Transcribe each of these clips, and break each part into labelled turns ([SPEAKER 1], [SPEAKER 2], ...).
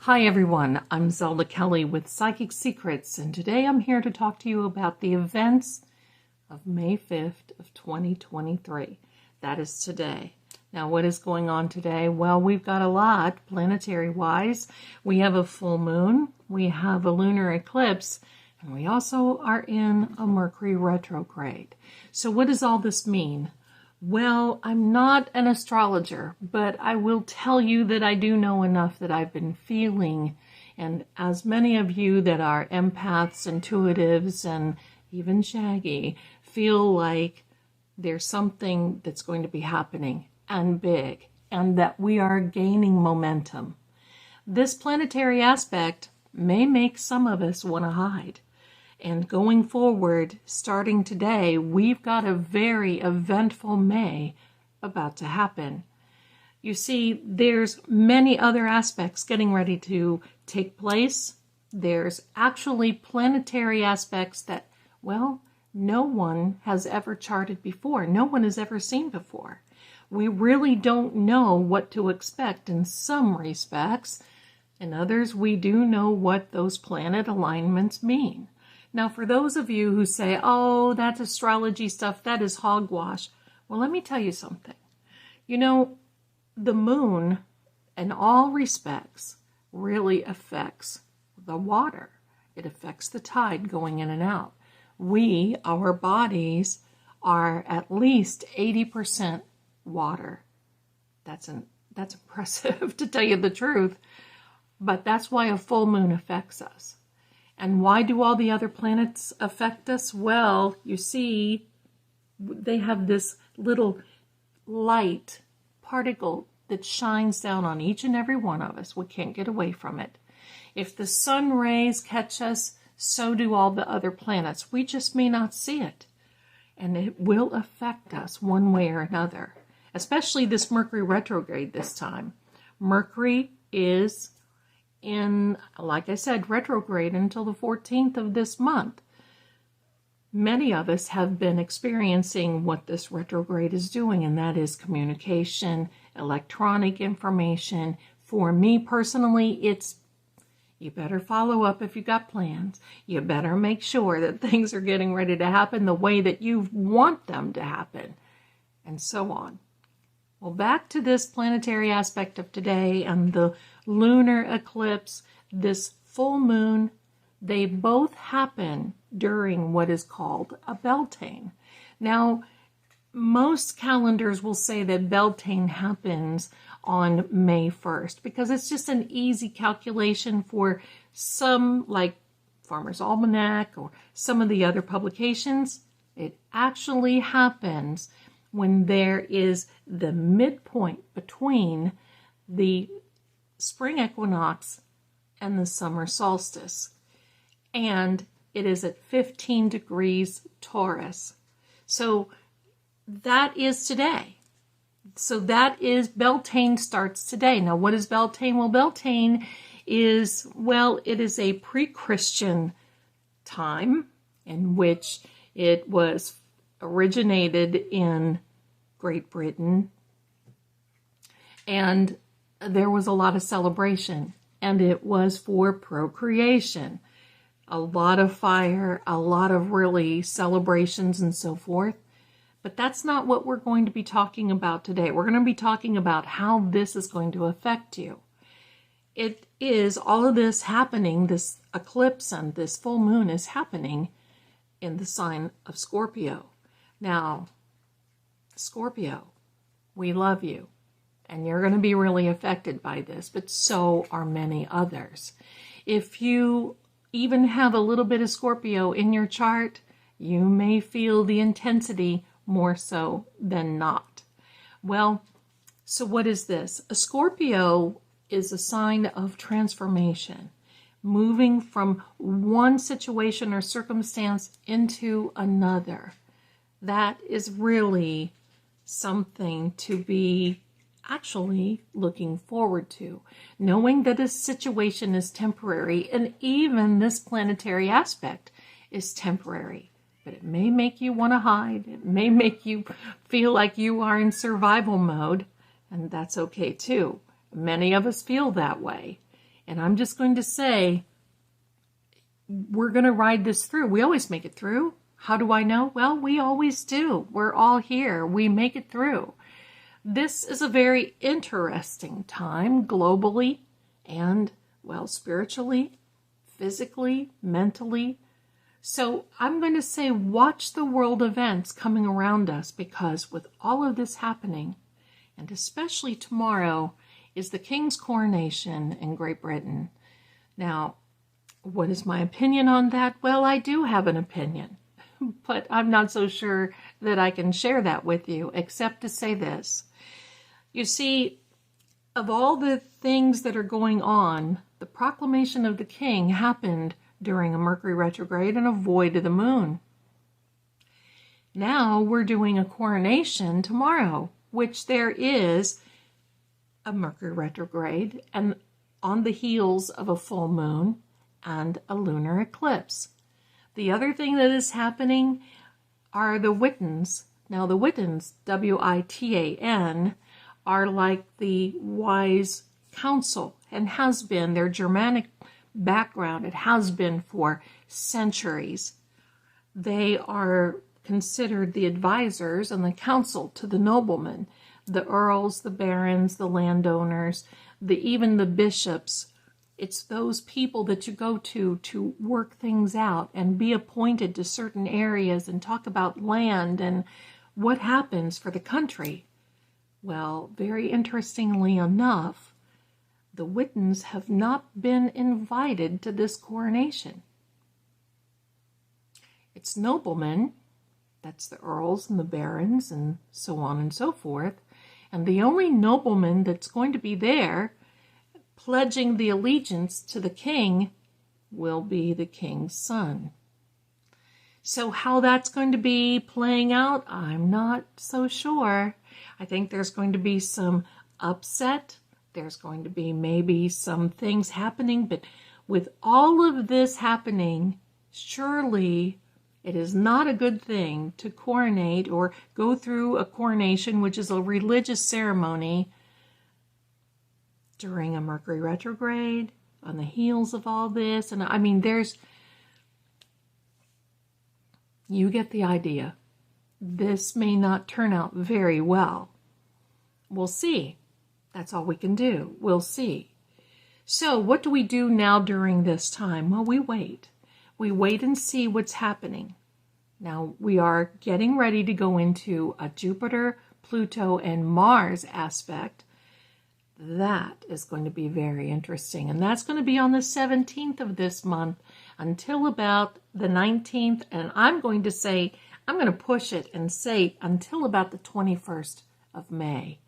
[SPEAKER 1] Hi everyone, I'm Zelda Kelly with Psychic Secrets, and today I'm here to talk to you about the events of May 5th of 2023. That is today. Now, what is going on today? Well, we've got a lot planetary-wise. We have a full moon, we have a lunar eclipse, and we also are in a Mercury retrograde. So what does all this mean? Well, I'm not an astrologer, but I will tell you that I do know enough that I've been feeling, and as many of you that are empaths, intuitives, and even Shaggy feel like there's something that's going to be happening and big, and that we are gaining momentum. This planetary aspect may make some of us want to hide. And going forward, starting today, we've got a very eventful May about to happen. You see, there's many other aspects getting ready to take place. There's actually planetary aspects that, well, no one has ever charted before. No one has ever seen before. We really don't know what to expect in some respects. In others, we do know what those planet alignments mean. Now, for those of you who say, oh, that's astrology stuff, that is hogwash. Well, let me tell you something. You know, the moon, in all respects, really affects the water. It affects the tide going in and out. We, our bodies, are at least 80% water. That's impressive, to tell you the truth. But that's why a full moon affects us. And why do all the other planets affect us? Well, you see, they have this little light particle that shines down on each and every one of us. We can't get away from it. If the sun rays catch us, so do all the other planets. We just may not see it. And it will affect us one way or another, especially this Mercury retrograde this time. Mercury is in, like I said, retrograde until the 14th of this month. Many of us have been experiencing what this retrograde is doing, and that is communication, electronic information. For me personally, it's you better follow up if you got plans. You better make sure that things are getting ready to happen the way that you want them to happen, and so on. Well, back to this planetary aspect of today and the lunar eclipse, this full moon, they both happen during what is called a Beltane. Now, most calendars will say that Beltane happens on May 1st because it's just an easy calculation for some, like Farmer's Almanac or some of the other publications. It actually happens when there is the midpoint between the spring equinox and the summer solstice. And it is at 15 degrees Taurus. So that is today. So that is, Beltane starts today. Now, what is Beltane? Well, Beltane is, well, it is a pre-Christian time in which it was originated in Great Britain, and there was a lot of celebration, and it was for procreation. A lot of fire, a lot of really celebrations and so forth. But that's not what we're going to be talking about today. We're going to be talking about how this is going to affect you. It is all of this happening, this eclipse and this full moon is happening in the sign of Scorpio. Now, Scorpio, we love you, and you're going to be really affected by this, but so are many others. If you even have a little bit of Scorpio in your chart, you may feel the intensity more so than not. Well, so what is this? A Scorpio is a sign of transformation, moving from one situation or circumstance into another. That is really something to be actually looking forward to, knowing that a situation is temporary, and even this planetary aspect is temporary. But it may make you want to hide. It may make you feel like you are in survival mode, and that's okay too. Many of us feel that way. And I'm just going to say, we're going to ride this through. We always make it through. How do I know? Well, we always do. We're all here. We make it through. This is a very interesting time globally and, well, spiritually, physically, mentally. So I'm going to say watch the world events coming around us, because with all of this happening, and especially tomorrow, is the King's coronation in Great Britain. Now, what is my opinion on that? Well, I do have an opinion, but I'm not so sure that I can share that with you, except to say this. You see, of all the things that are going on, the proclamation of the king happened during a Mercury retrograde and a void of the moon. Now we're doing a coronation tomorrow, which there is a Mercury retrograde and on the heels of a full moon and a lunar eclipse. The other thing that is happening are the Witens. Now the Witens, W-I-T-A-N, are like the wise council, and has been their Germanic background. It has been for centuries. They are considered the advisors and the council to the noblemen, the earls, the barons, the landowners, even the bishops. It's those people that you go to work things out and be appointed to certain areas and talk about land and what happens for the country. Well, very interestingly enough, the Witens have not been invited to this coronation. It's noblemen, that's the earls and the barons and so on and so forth, and the only nobleman that's going to be there pledging the allegiance to the king will be the king's son. So how that's going to be playing out, I'm not so sure. I think there's going to be some upset. There's going to be maybe some things happening, but with all of this happening, surely it is not a good thing to coronate or go through a coronation, which is a religious ceremony, during a Mercury retrograde, on the heels of all this. And I mean, you get the idea. This may not turn out very well. We'll see. That's all we can do. We'll see. So what do we do now during this time? Well, we wait. We wait and see what's happening. Now, we are getting ready to go into a Jupiter, Pluto, and Mars aspect. That is going to be very interesting. And that's going to be on the 17th of this month until about the 19th. And I'm going to push it and say until about the 21st of May.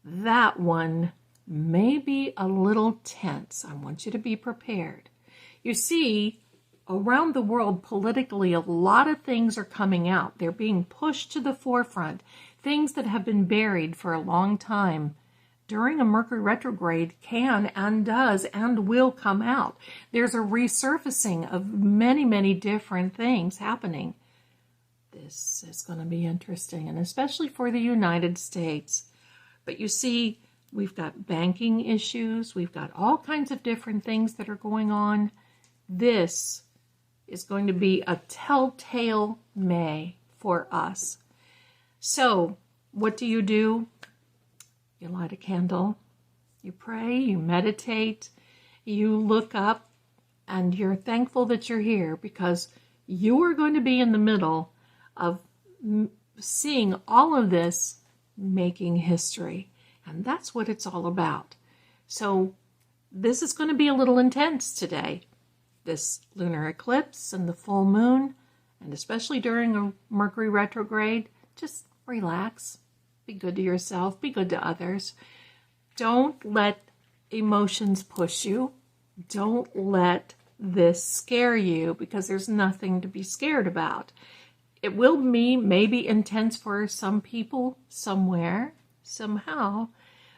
[SPEAKER 1] That one may be a little tense. I want you to be prepared. You see, around the world politically, a lot of things are coming out. They're being pushed to the forefront. Things that have been buried for a long time during a Mercury retrograde can and does and will come out. There's a resurfacing of many, many different things happening. This is going to be interesting, and especially for the United States. But you see, we've got banking issues. We've got all kinds of different things that are going on. This is going to be a telltale May for us. So, what do? You light a candle, you pray, you meditate, you look up, and you're thankful that you're here, because you are going to be in the middle of seeing all of this making history. And that's what it's all about. So this is going to be a little intense today. This lunar eclipse and the full moon, and especially during a Mercury retrograde, just relax. Be good to yourself. Be good to others. Don't let emotions push you. Don't let this scare you, because there's nothing to be scared about. It will be maybe intense for some people somewhere, somehow.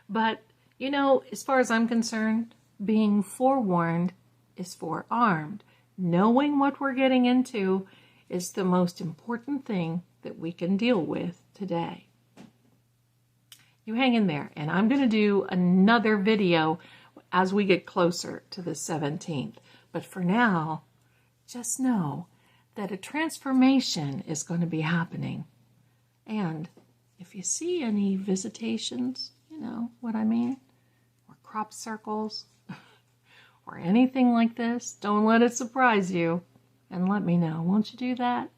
[SPEAKER 1] But, you know, as far as I'm concerned, being forewarned is forearmed. Knowing what we're getting into is the most important thing that we can deal with today. You hang in there, and I'm going to do another video as we get closer to the 17th. But for now, just know that a transformation is going to be happening. And if you see any visitations, you know what I mean, or crop circles, or anything like this, don't let it surprise you. And let me know. Won't you do that?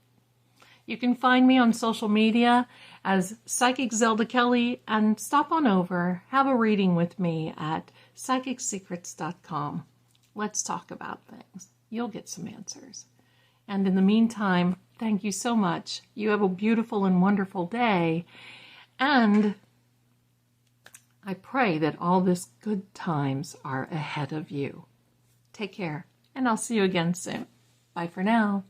[SPEAKER 1] You can find me on social media as Psychic Zelda Kelly, and stop on over, have a reading with me at psychicsecrets.com. Let's talk about things. You'll get some answers. And in the meantime, thank you so much. You have a beautiful and wonderful day. And I pray that all this good times are ahead of you. Take care, and I'll see you again soon. Bye for now.